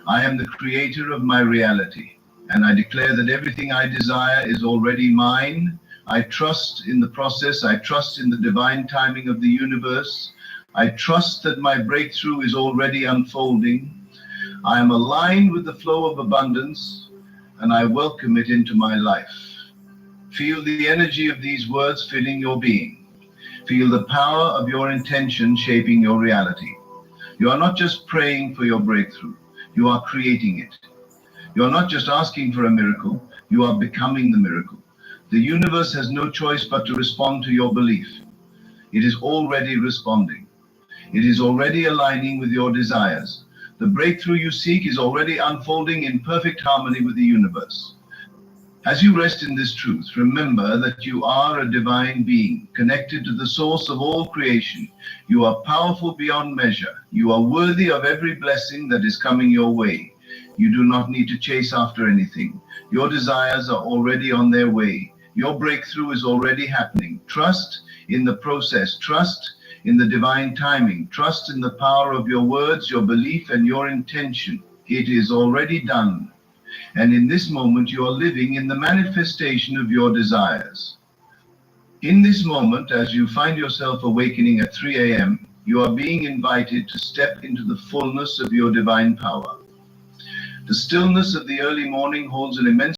I am the creator of my reality, and I declare that everything I desire is already mine. I trust in the process. I trust in the divine timing of the universe. I trust that my breakthrough is already unfolding. I am aligned with the flow of abundance, and I welcome it into my life. Feel the energy of these words filling your being. Feel the power of your intention shaping your reality. You are not just praying for your breakthrough, you are creating it. You are not just asking for a miracle, you are becoming the miracle. The universe has no choice but to respond to your belief. It is already responding. It is already aligning with your desires. The breakthrough you seek is already unfolding in perfect harmony with the universe. As you rest in this truth, remember that you are a divine being, connected to the source of all creation. You are powerful beyond measure. You are worthy of every blessing that is coming your way. You do not need to chase after anything. Your desires are already on their way. Your breakthrough is already happening. Trust in the process. Trust in the divine timing. Trust in the power of your words, your belief, and your intention. It is already done. And in this moment, you are living in the manifestation of your desires. In this moment, as you find yourself awakening at 3 a.m., you are being invited to step into the fullness of your divine power. The stillness of the early morning holds an immense